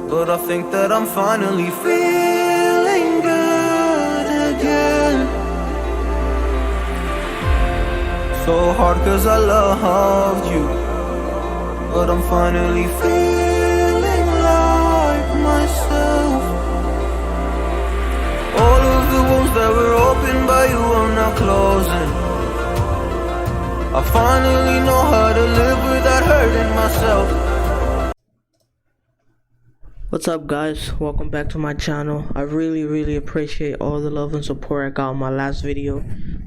but I think that I'm finally feeling good again. So hard cause I loved you, but I'm finally feeling like myself. All of the wounds that were opened by you are now closing. I finally know how to live without hurting myself. What's up, guys? Welcome back to my channel. I really appreciate all the love and support I got on my last video.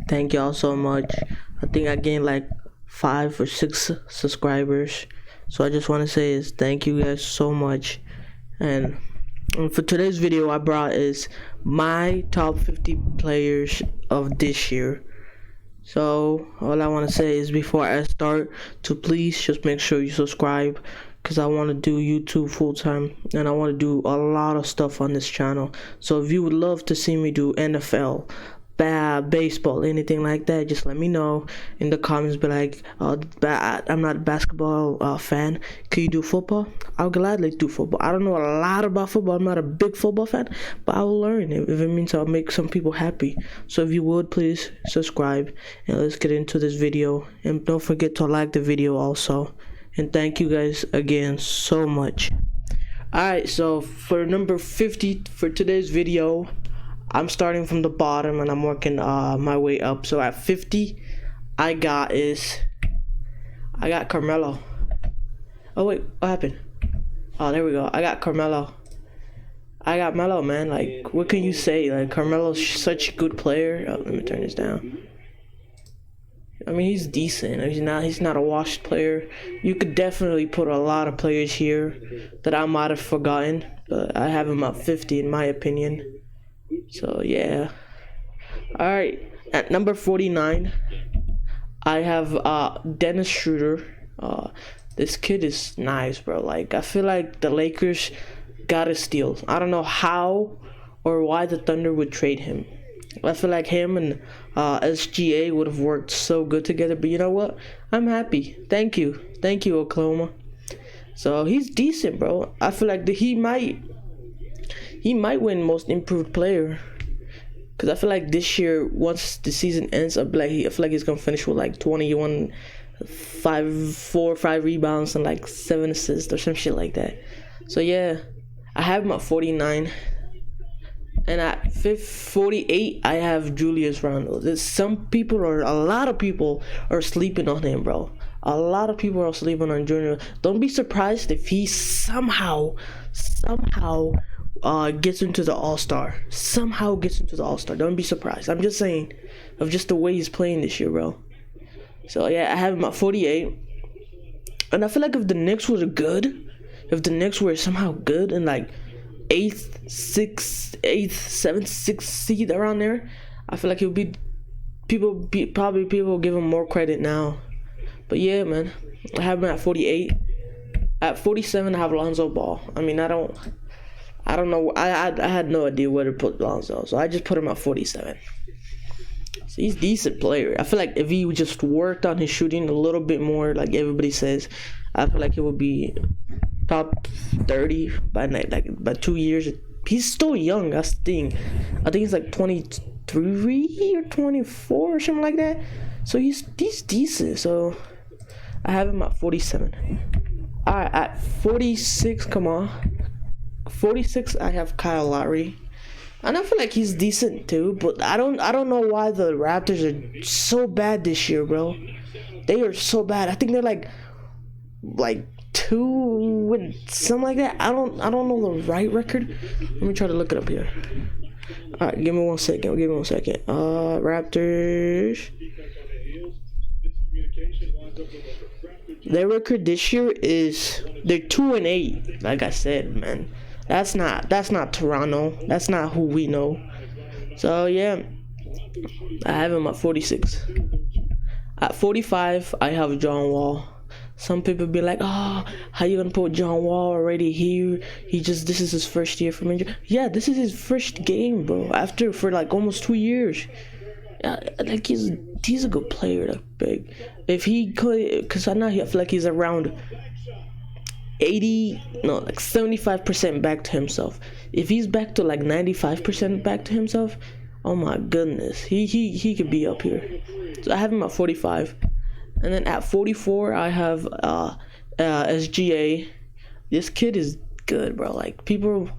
Thank y'all so much. I think I gained like 5 or 6 subscribers, so I just want to say is thank you guys so much. And for today's video, I brought is my top 50 players of this year. So all I want to say is before I start, to please just make sure you subscribe, because I want to do YouTube full time and I want to do a lot of stuff on this channel. So if you would love to see me do NFL, baseball, anything like that, just let me know in the comments. Be like, I'm not a basketball fan, can you do football? I'll gladly do football. I don't know a lot about football, I'm not a big football fan, but I will learn if it means I'll make some people happy. So if you would, please subscribe and let's get into this video, and don't forget to like the video also. And thank you guys again so much. Alright, so for number 50 for today's video, I'm starting from the bottom and I'm working my way up. So at 50, I got Carmelo. Oh wait, what happened? Oh, there we go. I got Carmelo. I got Melo, man. Like, what can you say? Like, Carmelo's such a good player. Oh, let me turn this down. I mean, he's decent. He's not a washed player. You could definitely put a lot of players here that I might have forgotten, but I have him at 50 in my opinion. So yeah. Alright, at number 49, I have Dennis Schroeder. This kid is nice, bro. Like, I feel like the Lakers gotta steal. I don't know how or why the Thunder would trade him. I feel like him and SGA would have worked so good together, but you know what? I'm happy. Thank you, Oklahoma. So he's decent, bro. I feel like he might win Most Improved Player, because I feel like this year, once the season ends, I feel like he's gonna finish with like 21, 5 rebounds and like 7 assists or some shit like that. So yeah, I have him at 49. And at 48, I have Julius Randle. A lot of people are sleeping on him, bro. A lot of people are sleeping on Junior. Don't be surprised if he somehow gets into the All-Star. Don't be surprised. I'm just saying, of just the way he's playing this year, bro. So yeah, I have him at 48. And I feel like if the Knicks were somehow good and like 8th, 7th, 6th seed around there, I feel like it would be people give him more credit now. But yeah, man, I have him at 48. At 47, I have Lonzo Ball. I mean, I don't know. I had no idea where to put Lonzo, so I just put him at 47. So he's a decent player. I feel like if he just worked on his shooting a little bit more, like everybody says, I feel like it would be top 30 by 2 years. He's still young, that's the thing. I think he's like 23 or 24 or something like that. So he's decent. So I have him at 47. Alright, at 46, come on. 46, I have Kyle Lowry. And I feel like he's decent too, but I don't know why the Raptors are so bad this year, bro. They are so bad. I think they're like 2 with something like that. I don't know the right record. Let me try to look it up here. Alright, give me 1 second. Raptors. Their record this year is they're 2-8. Like I said, man, that's not Toronto. That's not who we know. So yeah, I have him at 46. At 45, I have John Wall. Some people be like, oh, how you gonna put John Wall already here? This is his first year from injury. Yeah, this is his first game, bro. For like almost 2 years. Like he's a good player, like big. If he could, cause I feel like he's around 75% back to himself. If he's back to like 95% back to himself, oh my goodness, he could be up here. So I have him at 45, and then at 44 I have SGA. This kid is good, bro. Like, people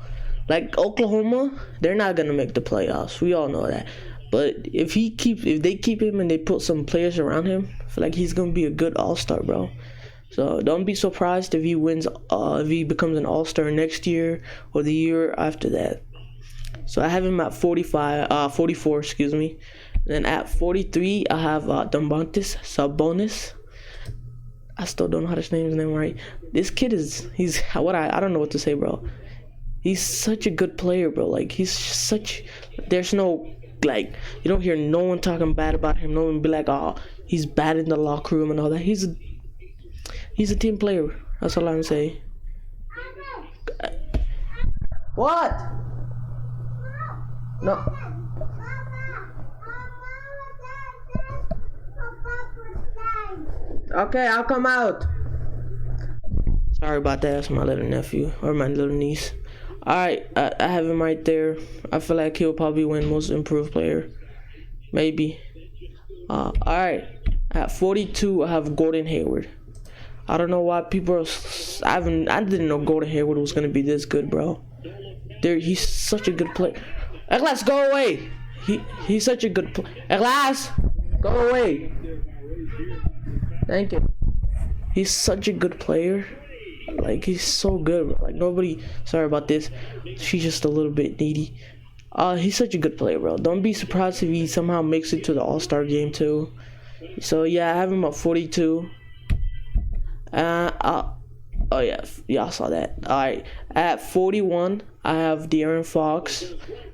like Oklahoma, they're not gonna make the playoffs. We all know that. But if they keep him and they put some players around him, I feel like he's gonna be a good all-star, bro. So don't be surprised if he wins, if he becomes an all-star next year or the year after that. So I have him at 44, excuse me. Then at 43, I have Domantas Sabonis. I still don't know how to say his name right. This kid I don't know what to say, bro. He's such a good player, bro. Like, there's no, like, you don't hear no one talking bad about him. No one be like, oh, he's bad in the locker room and all that. He's a team player. That's all I'm saying. What? No. Okay, I'll come out. Sorry about that. That's my little nephew or my little niece. Alright, I have him right there. I feel like he'll probably win most improved player. Maybe. Alright. At 42, I have Gordon Hayward. I don't know why people are... I didn't know Gordon Hayward was going to be this good, bro. He's such a good player. Eglas, go away! He's such a good player. Eglas! Go away! Thank you. He's such a good player. Like, he's so good, bro. Like, nobody... Sorry about this. She's just a little bit needy. He's such a good player, bro. Don't be surprised if he somehow makes it to the All-Star game, too. So, yeah, I have him at 42. Oh, yeah. Y'all saw that. Alright. At 41, I have De'Aaron Fox.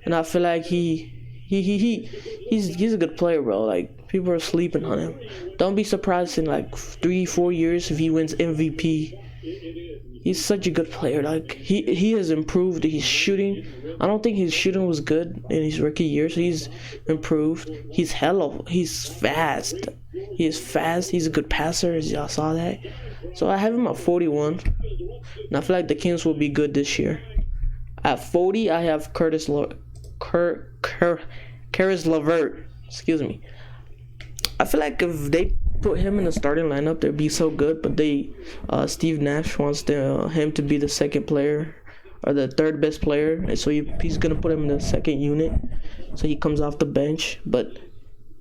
And I feel like he's a good player, bro. Like, people are sleeping on him. Don't be surprised in, like, 3-4 years if he wins MVP. He's such a good player. Like, he has improved his shooting. I don't think his shooting was good in his rookie year, so he's improved. He's fast. He is fast. He's a good passer, as y'all saw that. So I have him at 41. And I feel like the Kings will be good this year. At 40, I have Caris LeVert. Excuse me. I feel like if they put him in the starting lineup, they'd be so good. But Steve Nash wants him to be the second player or the third best player, and so he's gonna put him in the second unit, so he comes off the bench. But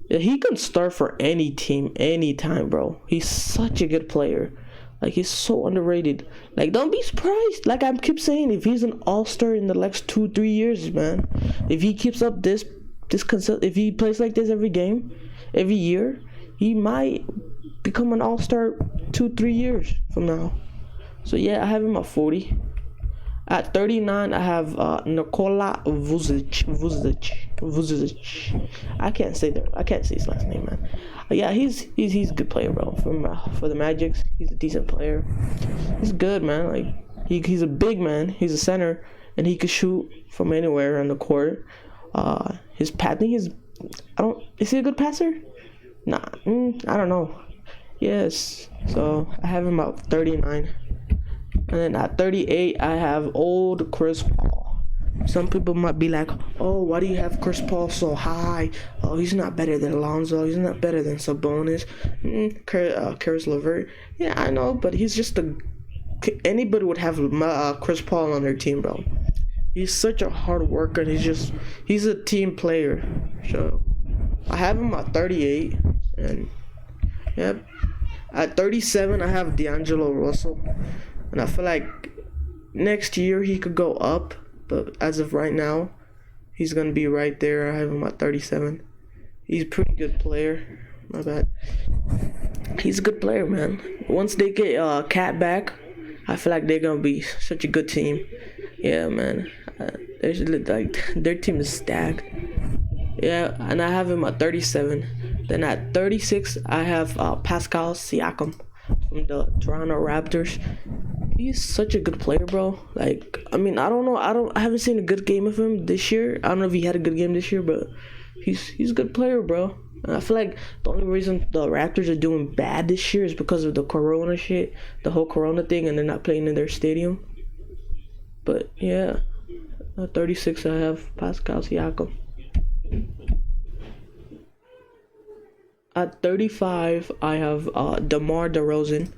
he can start for any team, anytime, bro. He's such a good player. Like, he's so underrated. Like, don't be surprised. Like I keep saying, if he's an all-star in the next 2-3 years, man, if he keeps up if he plays like this every game, every year, he might become an all-star 2-3 years from now. So yeah, I have him at 40. At 39, I have Nikola Vucevic. I can't say his last name, man. Yeah, he's a good player, bro. For the Magic, he's a decent player. He's good, man. Like, he's a big man. He's a center, and he can shoot from anywhere on the court. His passing is he a good passer? Nah, I don't know. Yes. So I have him at 39. And then at 38, I have old Chris Paul. Some people might be like, oh, why do you have Chris Paul so high? Oh, he's not better than Alonzo. He's not better than Sabonis. Caris LeVert. Yeah, I know, but he's just anybody would have Chris Paul on their team, bro. He's such a hard worker, and he's a team player. So I have him at 38. And, yep. At 37, I have D'Angelo Russell. And I feel like next year he could go up, but as of right now, he's going to be right there. I have him at 37. He's a pretty good player. My bad. He's a good player, man. Once they get Cat back, I feel like they're going to be such a good team. Yeah, man. Their team is stacked. Yeah, and I have him at 37. Then at 36, I have Pascal Siakam from the Toronto Raptors. He's such a good player, bro. Like, I mean, I don't know. I haven't seen a good game of him this year. I don't know if he had a good game this year, but he's a good player, bro. And I feel like the only reason the Raptors are doing bad this year is because of the Corona shit, the whole Corona thing, and they're not playing in their stadium. But yeah, at 36 I have Pascal Siakam. At 35 I have DeMar DeRozan.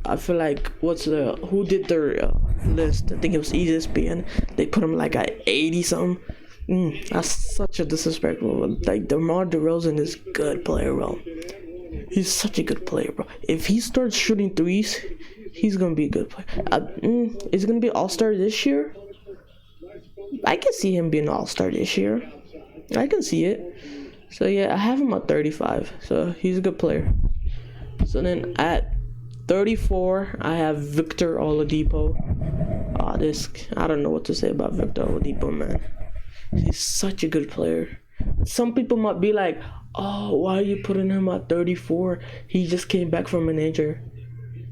I feel like who did their list? I think it was ESPN. They put him like at 80 something. That's such a disrespectful. Like DeMar DeRozan is a good player, bro. He's such a good player, bro. If he starts shooting threes, he's gonna be a good player. Is he gonna be an All-Star this year? I can see him being an All-Star this year. I can see it. So yeah, I have him at 35. So he's a good player. So then at 34, I have Victor Oladipo. I don't know what to say about Victor Oladipo, man. He's such a good player. Some people might be like, oh, why are you putting him at 34? He just came back from an injury.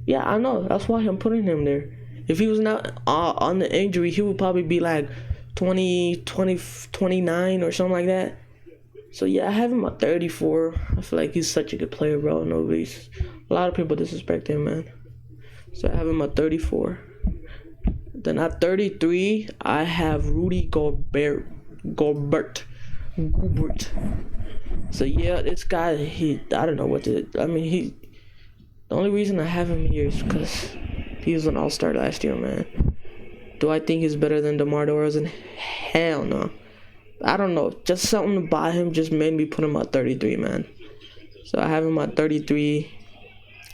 Yeah, I know. That's why I'm putting him there. If he was not on the injury, he would probably be like 29 or something like that. So yeah, I have him at 34. I feel like he's such a good player, bro. A lot of people disrespect him, man. So I have him at 34. Then at 33, I have Rudy Gobert. So yeah, this guy, I don't know what to. The only reason I have him here is because he was an All-Star last year, man. Do I think he's better than DeMar DeRozan? Hell no. I don't know. Just something about him just made me put him at 33, man. So I have him at 33.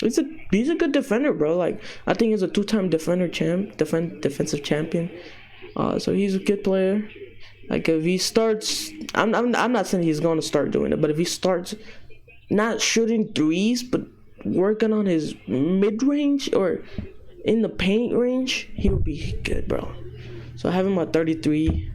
He's a good defender, bro. Like, I think he's a 2-time defensive champion. So he's a good player. Like, if he starts, I'm not saying he's gonna start doing it, but if he starts not shooting threes, but working on his mid-range or in the paint range, he would be good, bro. So I have him at 33.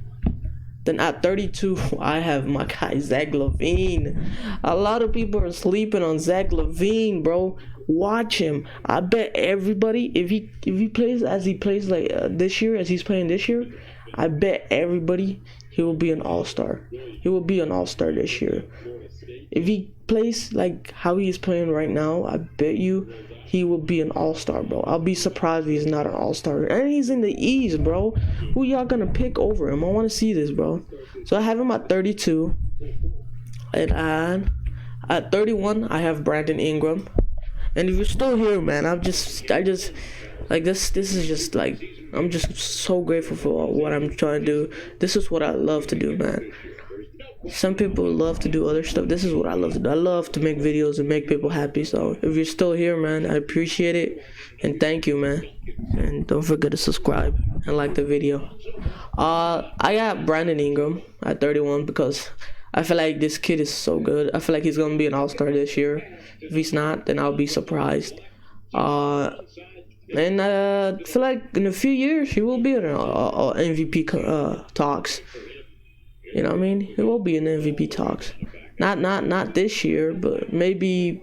Then at 32, I have my guy Zach LaVine. A lot of people are sleeping on Zach LaVine, bro. Watch him. I bet everybody, if he plays as he plays like this year, as he's playing this year, I bet everybody he will be an All-Star. He will be an All-Star this year. If he plays like how he is playing right now, I bet you he will be an All-Star, bro. I'll be surprised if he's not an All-Star. And he's in the East, bro. Who y'all gonna pick over him? I want to see this, bro. So I have him at 32. And at 31, I have Brandon Ingram. And if you're still here, man, I just like this is just like, I'm just so grateful for what I'm trying to do. This is what I love to do, man. Some people love to do other stuff. This is what I love to do. I love to make videos and make people happy. So if you're still here, man, I appreciate it. And thank you, man. And don't forget to subscribe and like the video. I got Brandon Ingram at 31 because I feel like this kid is so good. I feel like he's going to be an All-Star this year. If he's not, then I'll be surprised. And I feel like in a few years, he will be in MVP talks. You know what I mean? He will be in MVP talks. Not this year, but maybe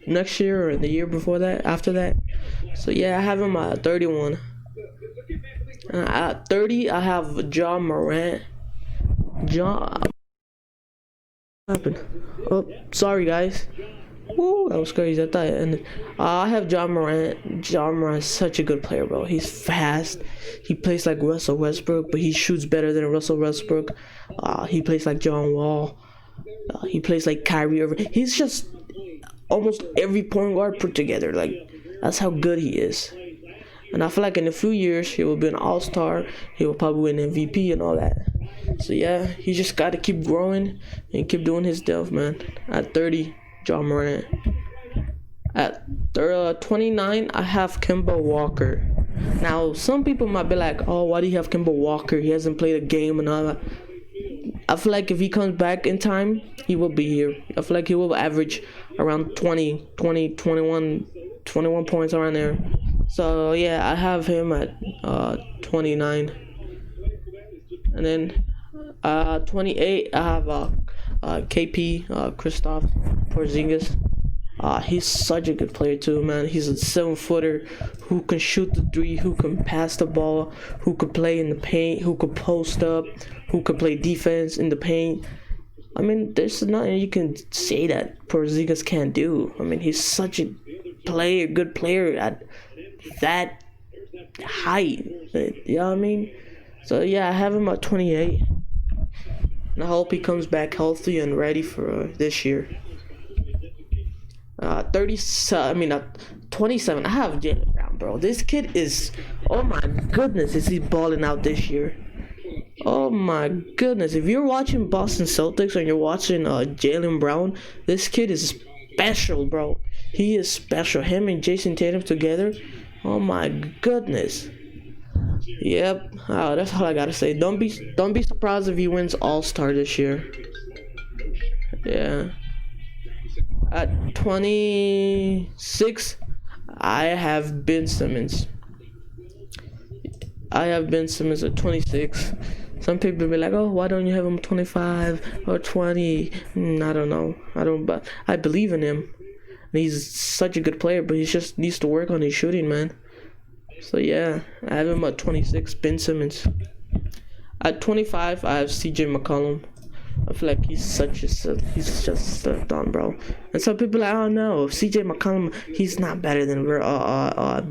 next year or the year before that, after that. So yeah, I have him at 31. At 30, I have Ja Morant. What happened? Oh, sorry guys. Woo, that was crazy. I thought it ended. I have Ja Morant. Ja Morant's such a good player, bro. He's fast. He plays like Russell Westbrook, but he shoots better than Russell Westbrook. He plays like John Wall. He plays like Kyrie Irving. He's just almost every point guard put together. Like, that's how good he is. And I feel like in a few years, he will be an All-Star. He will probably win MVP and all that. So yeah, he just got to keep growing and keep doing his stuff, man. At 30, Ja Morant. At 29, I have Kemba Walker. Now, some people might be like, oh, why do you have Kemba Walker? He hasn't played a game and all that. I feel like if he comes back in time, he will be here. I feel like he will average around 21 points around there. So, yeah, I have him at 29. And then 28, I have KP, Kristaps Porzingis. He's such a good player too, man. He's a 7-footer who can shoot the three, who can pass the ball, who could play in the paint, who could post up, who could play defense in the paint. I mean, there's nothing you can say that Porzingis can't do. I mean, he's such a good player at that height. You know what I mean? So yeah, I have him at 28. And I hope he comes back healthy and ready for this year. 27. I have Jaylen Brown, bro. This kid is, oh my goodness, is he balling out this year? Oh my goodness. If you're watching Boston Celtics and you're watching Jaylen Brown, this kid is special, bro. He is special. Him and Jason Tatum together. Oh my goodness. Yep. Oh, that's all I gotta say. Don't be surprised if he wins All-Star this year. Yeah. At 26, I have Ben Simmons. I have Ben Simmons at 26. Some people be like, oh, why don't you have him 25 or 20? I don't know. But I believe in him. He's such a good player, but he just needs to work on his shooting, man. So yeah, I have him at 26, Ben Simmons. At 25, I have CJ McCollum. I feel like he's just stepped on, bro. And some people are like, oh no, CJ McCollum, he's not better than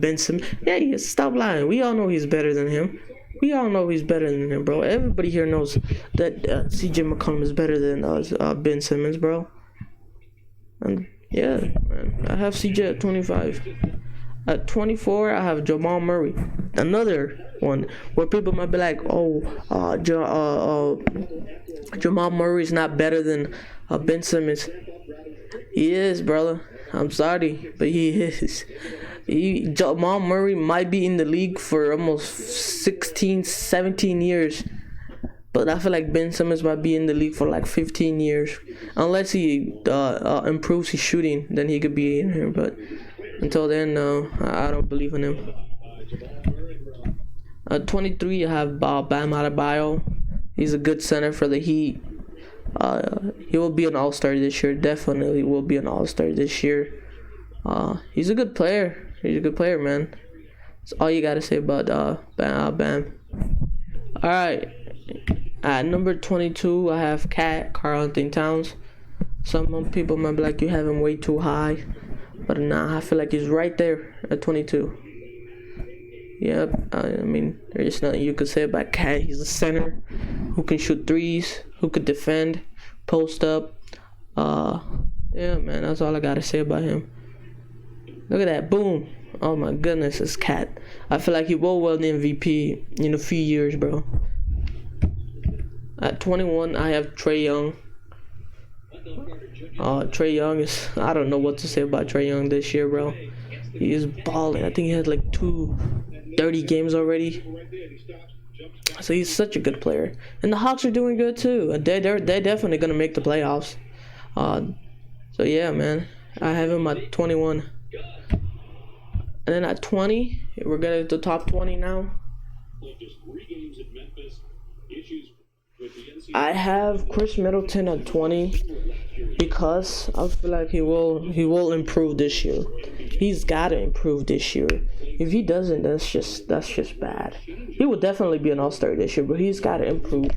Ben Simmons. Yeah, he is. Stop lying. We all know he's better than him. Bro. Everybody here knows that CJ McCollum is better than Ben Simmons, bro. And yeah, man, I have CJ at 25. At 24, I have Jamal Murray. Another one where people might be like, oh, Jamal Murray is not better than Ben Simmons. He is, brother. I'm sorry, but he is. Jamal Murray might be in the league for almost 16, 17 years. But I feel like Ben Simmons might be in the league for like 15 years. Unless he improves his shooting, then he could be in here. But until then, no, I don't believe in him. At 23, I have Bam Adebayo. He's a good center for the Heat. He will be an All-Star this year. Definitely will be an All-Star this year. He's a good player. He's a good player, man. That's all you gotta say about Bam. Alright. At number 22, I have Karl-Anthony Towns. Some people might be like, you have him way too high. But nah, I feel like he's right there at 22. Yep, I mean, there's nothing you could say about Cat. He's a center who can shoot threes, who could defend, post up. Yeah, man, that's all I gotta say about him. Look at that, boom. Oh my goodness, it's Cat. I feel like he will win the MVP in a few years, bro. At 21, I have Trae Young. Trae Young is, I don't know what to say about Trae Young this year, bro. He is balling. I think he had like 30 games already. So he's such a good player. And the Hawks are doing good too. They're definitely going to make the playoffs. So yeah, man. I have him at 21. And then at 20, we're getting to the top 20 now. I have Chris Middleton at 20 because I feel like he will improve this year. He's got to improve this year. If he doesn't, that's just bad. He will definitely be an All-Star this year, but he's got to improve.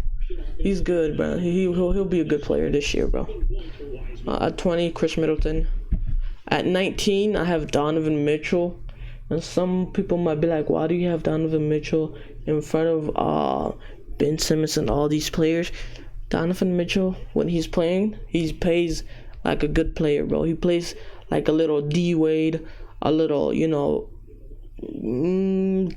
He's good, bro. He'll be a good player this year, bro. At 20, Chris Middleton. At 19, I have Donovan Mitchell. And some people might be like, why do you have Donovan Mitchell in front of Ben Simmons and all these players? Donovan Mitchell, when he's playing, he plays like a good player, bro. He plays like a little D-Wade, a little,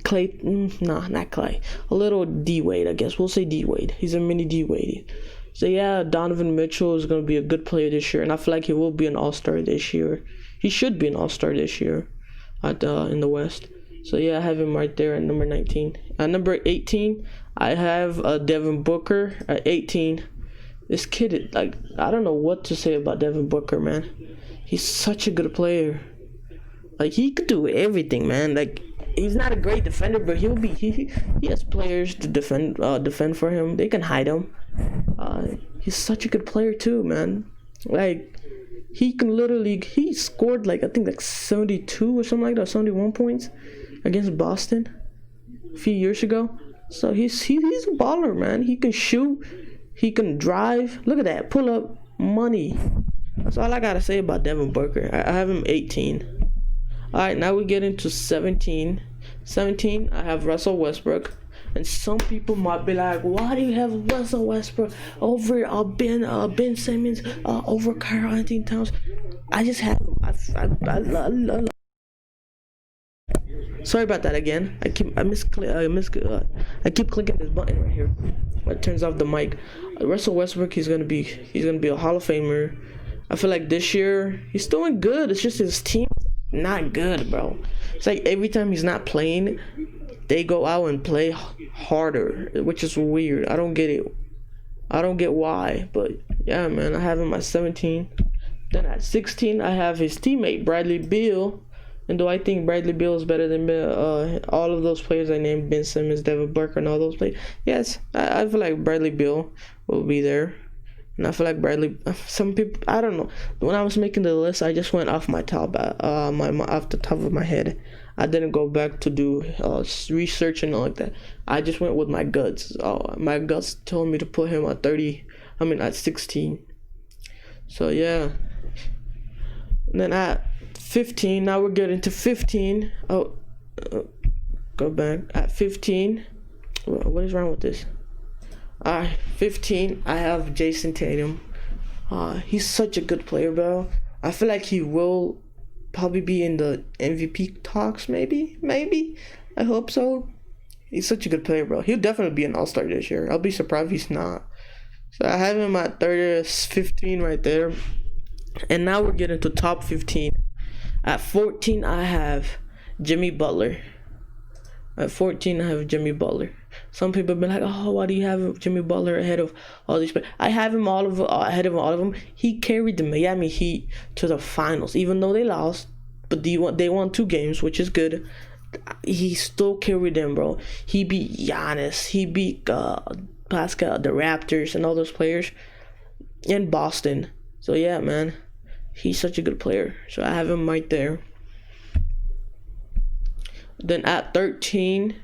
Clay, not Clay, a little D-Wade, I guess. We'll say D-Wade. He's a mini D-Wade. So yeah, Donovan Mitchell is going to be a good player this year, and I feel like he will be an All-Star this year. He should be an All-Star this year in the West. So yeah, I have him right there at number 19. At number 18, I have Devin Booker at 18. This kid, I don't know what to say about Devin Booker, man. He's such a good player. Like, he could do everything, man. Like, he's not a great defender, but he has players to defend for him. They can hide him. He's such a good player too, man. Like, he scored like, I think like 72 or something like that, 71 points against Boston a few years ago. So he's a baller, man. He can shoot. He can drive. Look at that. Pull up money. That's all I gotta say about Devin Booker. I have him 18. Alright, now we get into 17. 17, I have Russell Westbrook. And some people might be like, why do you have Russell Westbrook over Ben Simmons, over Karl Anthony Towns? I just have him. Sorry about that again. I keep clicking this button right here. It turns off the mic. Russell Westbrook, he's gonna be a Hall of Famer. I feel like this year he's doing good. It's just his team not good, bro. It's like every time he's not playing, they go out and play harder, which is weird. I don't get it. I don't get why, but yeah, man. I have him at 17. Then at 16, I have his teammate Bradley Beal. And do I think Bradley Beal is better than all of those players I named, Ben Simmons, Devin Booker, and all those players? Yes, I feel like Bradley Beal will be there. And I feel like some people, I don't know. When I was making the list, I just went off my top, off the top of my head. I didn't go back to do research and all like that. I just went with my guts. My guts told me to put him at 16. So yeah. And then at 15, now we're getting to 15. Go back. At 15, what is wrong with this? 15, I have Jason Tatum. He's such a good player, bro. I feel like he will probably be in the MVP talks, maybe. I hope so. He's such a good player, bro. He'll definitely be an all-star this year. I'll be surprised if he's not. So I have him at 15 right there. And now we're getting to top 15. At 14, I have Jimmy Butler. At 14, I have Jimmy Butler. Some people have been like, oh, why do you have Jimmy Butler ahead of all these players? I have him ahead of all of them. He carried the Miami Heat to the finals, even though they lost. But they won 2 games, which is good. He still carried them, bro. He beat Giannis. He beat Pascal, the Raptors, and all those players in Boston. So, yeah, man. He's such a good player. So, I have him right there. Then at 13,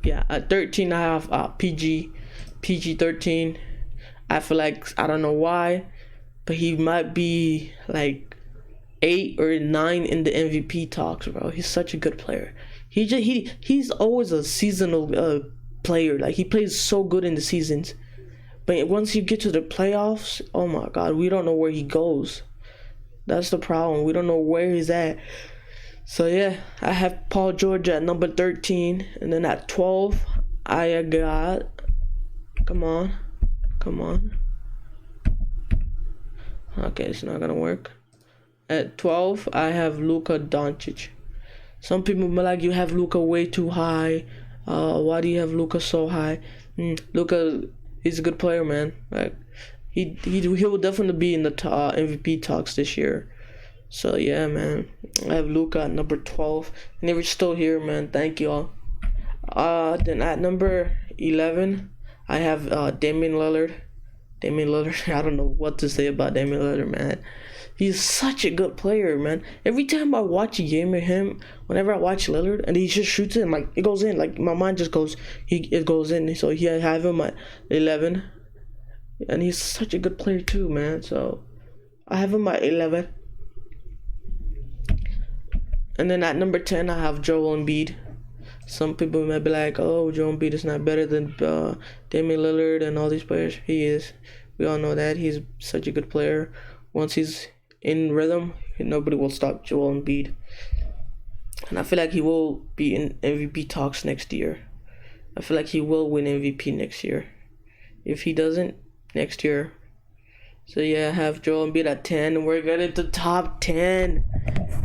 I have PG 13. I feel like, I don't know why, but he might be like 8 or 9 in the MVP talks, bro. He's such a good player. He's always a seasonal player. Like, he plays so good in the seasons, but once you get to the playoffs, oh my God, we don't know where he goes. That's the problem. We don't know where he's at. So yeah, I have Paul George at number 13, and then at 12, I got, come on. Okay, it's not gonna work. At 12, I have Luka Doncic. Some people be like, you have Luka way too high. Why do you have Luka so high? Luka, he's a good player, man. Like, he will definitely be in the MVP talks this year. So yeah, man, I have Luka at number 12, and if you're still here, man, thank y'all. Then at number 11, I have Damian Lillard. I don't know what to say about Damian Lillard, man. He's such a good player, man. Every time I watch a game of him, whenever I watch Lillard, and he just shoots it, like, it goes in. Like, my mind just goes, it goes in. So I have him at 11, and he's such a good player too, man. So I have him at 11. And then at number 10, I have Joel Embiid. Some people might be like, oh, Joel Embiid is not better than Damian Lillard and all these players. He is. We all know that. He's such a good player. Once he's in rhythm, nobody will stop Joel Embiid. And I feel like he will be in MVP talks next year. I feel like he will win MVP next year. If he doesn't, next year. So yeah, I have Joel Embiid at 10, and we're getting to top 10.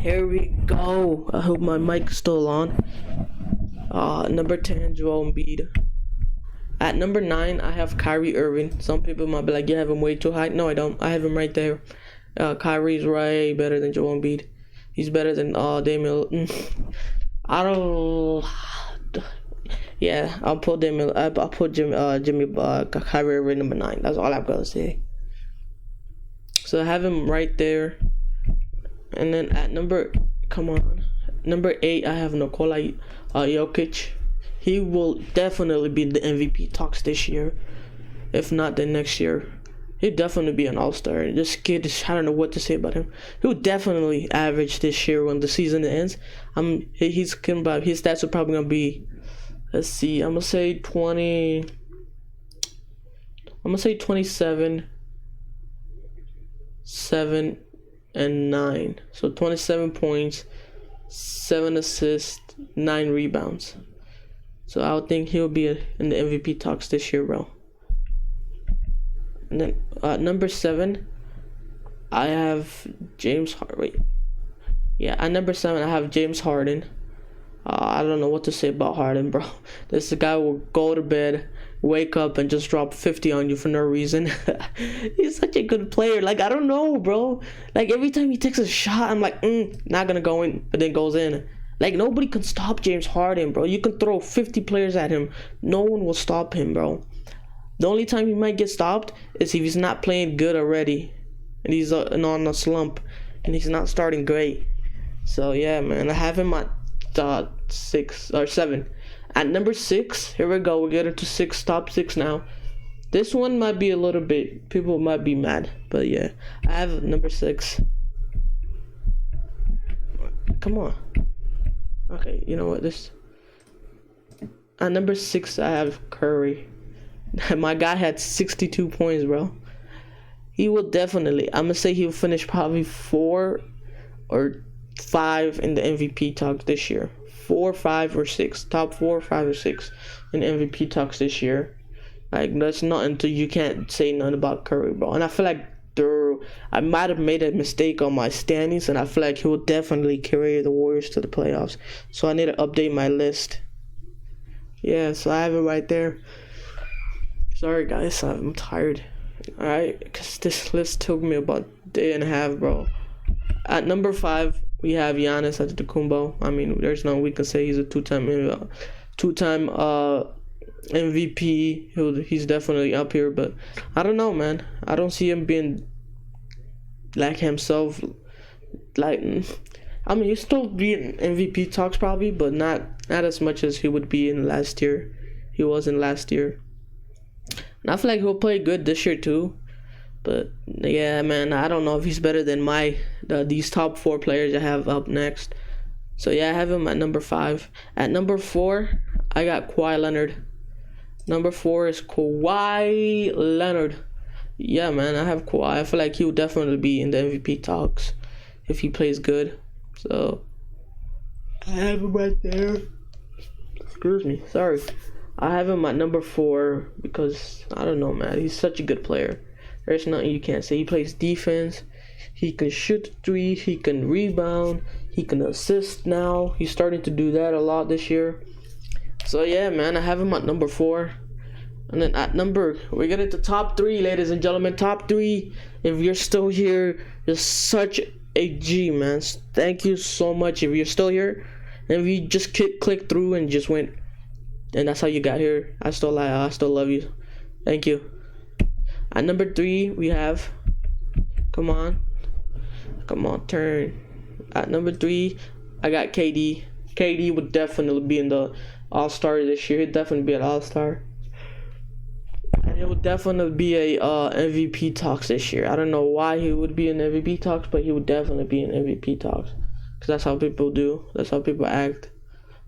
Here we go. I hope my mic is still on. Number 10, Joel Embiid. At number 9, I have Kyrie Irving. Some people might be like, you have him way too high. No, I don't. I have him right there. Kyrie's way better than Joel Embiid. He's better than Damian. I don't. Yeah, I'll put Damian. I'll put Kyrie Irving number 9. That's all I've got to say. So I have him right there. And then at number 8, I have Nikola Jokic. He will definitely be in the MVP talks this year. If not, then next year. He'd definitely be an all-star. This kid, I don't know what to say about him. He'll definitely average this year when the season ends. His stats are probably gonna be, let's see, I'm gonna say 27, 7, and 9. So 27 points, 7 assists, 9 rebounds. So I would think he'll be in the MVP talks this year, bro. And then number 7, I have James Harden. Yeah, at number 7, I have James Harden. I don't know what to say about Harden, bro. This guy will go to bed, wake up, and just drop 50 on you for no reason. He's such a good player. Like, I don't know, bro. Like, every time he takes a shot, I'm like, not gonna go in, but then goes in. Like, nobody can stop James Harden, bro. You can throw 50 players at him. No one will stop him, bro. The only time he might get stopped is if he's not playing good already. And he's on a slump. And he's not starting great. So, yeah, man. I have him at 6 or 7. At number 6, here we go. We're getting to top 6 now. This one might be a little bit, people might be mad. But, yeah. I have number 6. Come on. Okay, you know what? At number 6, I have Curry. My guy had 62 points, bro. He will definitely, I'm gonna say he'll finish probably 4 or 5 in the MVP talk this year. 4, 5, or 6. Top 4, 5, or 6 in MVP talks this year. Like, that's not until you can't say nothing about Curry, bro. And I feel like I might have made a mistake on my standings, and I feel like he will definitely carry the Warriors to the playoffs. So I need to update my list. Yeah, so I have it right there. Sorry, guys, I'm tired. Alright, because this list took me about a day and a half, bro. At number 5, we have Giannis Antetokounmpo. I mean, there's no we can say he's a two-time MVP. He's definitely up here, but I don't know, man. I don't see him being like himself. Like, I mean, he's still being MVP talks probably, but not as much as he would be in last year. He was in last year. And I feel like he'll play good this year too. But yeah, man, I don't know if he's better than these top 4 players I have up next. So yeah, I have him at number 5. At number 4, I got Kawhi Leonard. Number 4 is Kawhi Leonard. Yeah, man, I have Kawhi. I feel like he'll definitely be in the MVP talks if he plays good. So I have him right there. Excuse me, sorry. I have him at number 4 because, I don't know, man. He's such a good player. There's nothing you can't say. He plays defense. He can shoot 3. He can rebound. He can assist now. He's starting to do that a lot this year. So, yeah, man. I have him at number 4. And then we get into top 3, ladies and gentlemen. Top 3. If you're still here, you're such a G, man. Thank you so much if you're still here. And if you just click through and just went, and that's how you got here, I still love you. Thank you. At number 3, we have, come on, turn. At number 3, I got KD. KD would definitely be in the All-Star this year. He'd definitely be an All-Star. And it would definitely be a MVP talks this year. I don't know why he would be in MVP talks, but he would definitely be in MVP talks. Because that's how people do. That's how people act.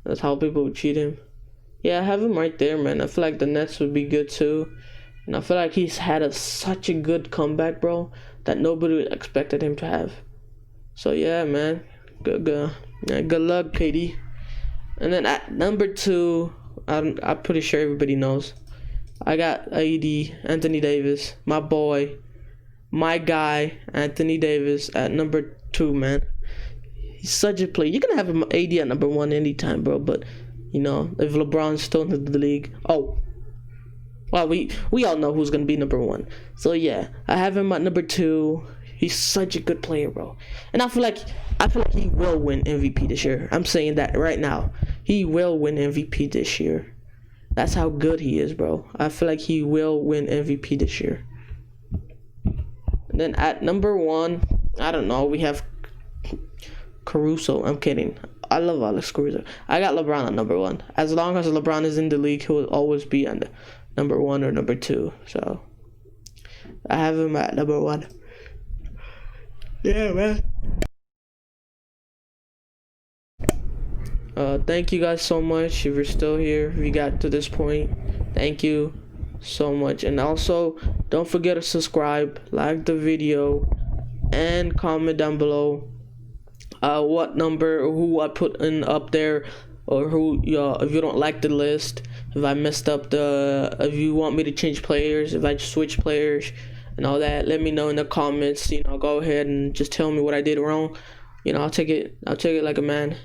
That's how people would treat him. Yeah, I have him right there, man. I feel like the Nets would be good too. And I feel like he's had such a good comeback, bro, that nobody expected him to have. So, yeah, man. Good luck, KD. And then at number 2, I'm pretty sure everybody knows. I got Anthony Davis. My boy. My guy, Anthony Davis, at number 2, man. He's such a player. You can have him AD at number 1 anytime, bro, but you know, if LeBron's still in the league, well, we all know who's gonna be number 1. So yeah, I have him at number 2. He's such a good player, bro, and I feel like he will win MVP this year. I'm saying that right now. He will win MVP this year. That's how good he is, bro. I feel like he will win MVP this year. And then at number 1, I don't know. We have Caruso. I'm kidding. I love Alex Caruso. I got LeBron at number 1. As long as LeBron is in the league, he will always be number 1 or number 2. So I have him at number 1. Yeah, man. Thank you guys so much. If you're still here, if you got to this point, thank you so much. And also, don't forget to subscribe, like the video, and comment down below what number, who I put in up there, or who, if you don't like the list, if I messed up if you want me to change players, if I switch players and all that, let me know in the comments. Go ahead and just tell me what I did wrong. I'll take it like a man.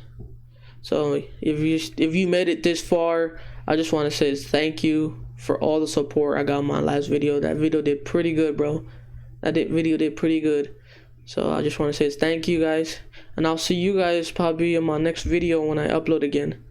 So if you made it this far, I just want to say thank you for all the support I got on my last video. That video did pretty good, bro. Video did pretty good. So I just want to say thank you guys, and I'll see you guys probably in my next video when I upload again.